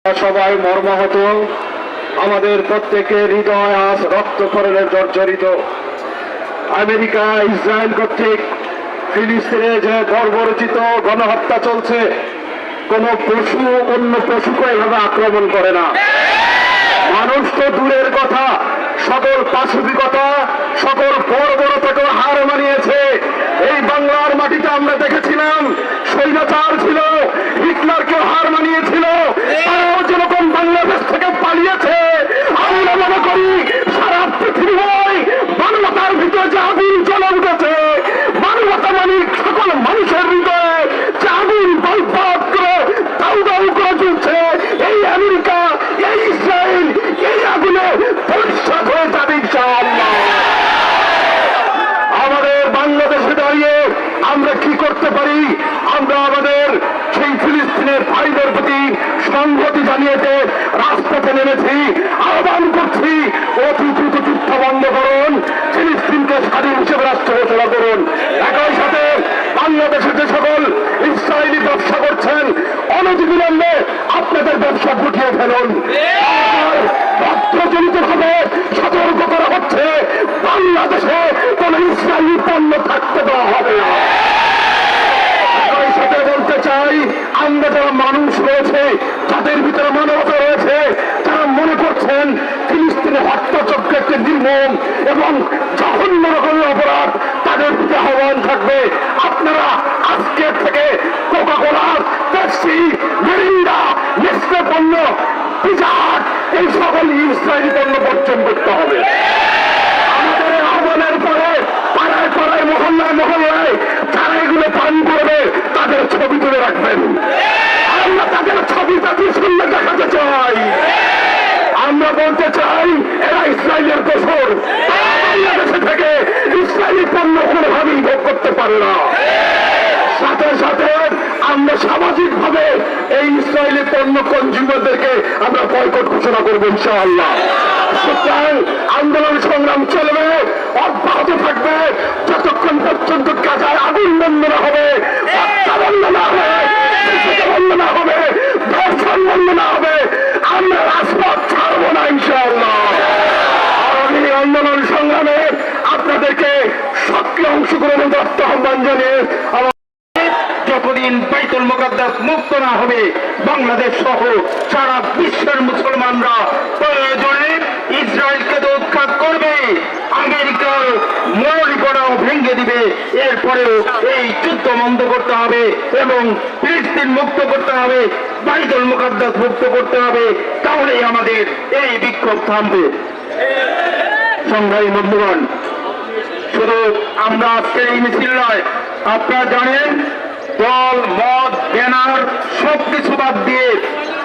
সবাই মর্মাহত, আমাদের প্রত্যেকের হৃদয় আজ রক্তক্ষরণে জর্জরিত। আমেরিকা ইসরায়েল কর্তৃক ফিলিস্তিনে যে বর্বরচিত গণহত্যা চলছে, কোন পশু অন্য পশুকে এভাবে আক্রমণ করে না। মানুষ তো দূরের কথা, সকল পাশবিকতা, সকল বর্বরতাকে হার মানিয়েছে। এই বাংলার মাটিতে আমরা দেখেছিলাম স্বৈরাচার ছিল, হিটলারকে হার মানিয়েছিল, তারাও যেরকম বাংলাদেশ থেকে পালিয়েছে। আমরা মনে করি সারা পৃথিবীর মানবতার ভিতরে যে আগুন জ্বলে উঠেছে, মানবতা মানে সকল মানুষের হৃদয়ে যে আগুন বলবৎ করে দাউ দাউ করে চলছে, এই আমেরিকা, এই ইসরায়েল, এই আগুনে পরিষ্কার হয়ে যাবে ইনশাআল্লাহ। আমাদের বাংলাদেশে দাঁড়িয়ে আমরা কি করতে পারি? আমরা আমাদের সেই ফিলিস্তিনের ভাইদের প্রতি সংহতি জানিয়েতে রাজপথে নেমেছি, আহ্বান করছি, অতি দ্রুত যুদ্ধ বন্ধ করুন, ফিলিস্তিনকে স্বাধীন হিসেবে রাষ্ট্র ঘোষণা করুন। একই সাথে বাংলাদেশে যে সকল ইসরায়েলি ব্যবসা করছেন, অনতিবিলম্বে আপনাদের ব্যবসা গুটিয়ে ফেলুন। রক্তজনিত ভাবে সতর্ক করা হচ্ছে, বাংলাদেশে কোন ইসরায়েলি পণ্য থাকতে দেওয়া হবে না। একই সাথে বলতে চাই, আমরা যারা মানুষ রয়েছে, যাদের ভিতরে মানবতা রয়েছে, যারা মনে করছেন ফিলিস্তিনে হত্যাযজ্ঞ একটি নির্মম এবং জঘন্য রকমের অপরাধ, তাদের প্রতি আহ্বান থাকবে, আপনারা আজকে থেকে কোকা-কোলা, পেপসি, মিরিন্ডা, নেসলে পণ্য, পিজা হাট, এই সকল ইসরায়েলি পণ্য বর্জন করতে হবে। আমাদের আহ্বানের পরে পাড়ায় পাড়ায়, মহল্লায় মহল্লায় যারা এগুলো পান করবে তাদের ছবি তুলে রাখবেন। আমরা তাদের ছবি তাদের সামনে দেখাতে চাই। আমরা বলতে চাই এরা ইসরায়েলের দোসর, বাংলাদেশে থেকে ইসরায়েলি পণ্য কোনোভাবেই ভোগ করতে পারে না। সাথে সাথে আমরা সামাজিক ভাবে এই ইসরায়েলি পণ্য কনজিউমারদেরকে আমরা বয়কট ঘোষণা করবো ইনশাআল্লাহ। সুতরাং আন্দোলন সংগ্রাম চলবে, অব্যাহত থাকবে, যতক্ষণ পর্যন্ত গাজায় আগুন বন্ধ না হবে, হত্যা বন্ধ না হবে, বন্ধ না হবে, ধর্ষণ বন্ধ না হবে, আমরা রাজপথ ছাড়বো না ইনশাআল্লাহ। আগামী আন্দোলন সংগ্রামে আপনাদেরকে সক্রিয় অংশগ্রহণ করতে আহ্বান জানিয়ে যতদিন বাইতুল মুকাদ্দাস মুক্ত না হবে, বাংলাদেশ সহ সারা বিশ্বের মুসলমানরা প্রয়োজনে ইসরায়েলকে তো উৎখাত করবে, আমেরিকার মৌলিকতাও ভেঙে দিবে। এরপরেও এই যুদ্ধ বন্ধ করতে হবে এবং ফিলিস্তিন মুক্ত করতে হবে, বাইতুল মুকাদ্দাস মুক্ত করতে হবে, তাহলেই আমাদের এই বিক্ষোভ থামবে। সংগ্রামী বন্ধুগণ, শুধু আমরা আজকের এই মিছিল নয়, আপনারা জানেন দল, মত, ব্যানার সবকিছু বাদ দিয়ে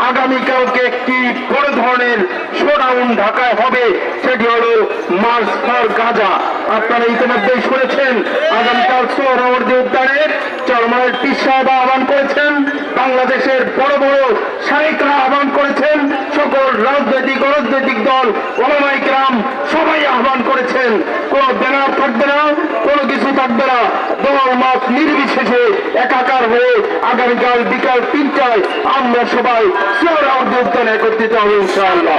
আগামীকালকে একটি বড় ধরনের শোডাউন ঢাকায় হবে, সেটি হলো মার্চ ফর গাজা। আপনারা ইতিমধ্যেই শুনেছেন আগামীকাল সোহরাওয়ার্দী উদ্যানে চরমায়ের পীর সাহেব আহ্বান করেছেন, বাংলাদেশের বড় বড় শায়েখরা আহ্বান করেছেন, সকল রাজনৈতিক অরাজনৈতিক দল, ওলামায়ে কেরাম সবাই আহ্বান করেছেন। কোনো ব্যানার থাকবে না, কোনো কিছু থাকবে না, দল মত নির্বিশেষে একাকার হয়ে আগামীকাল বিকাল 3টায় আমরা সবাই সোহরাওয়ার্দী উদ্যানে একত্রিত হব ইনশাআল্লাহ।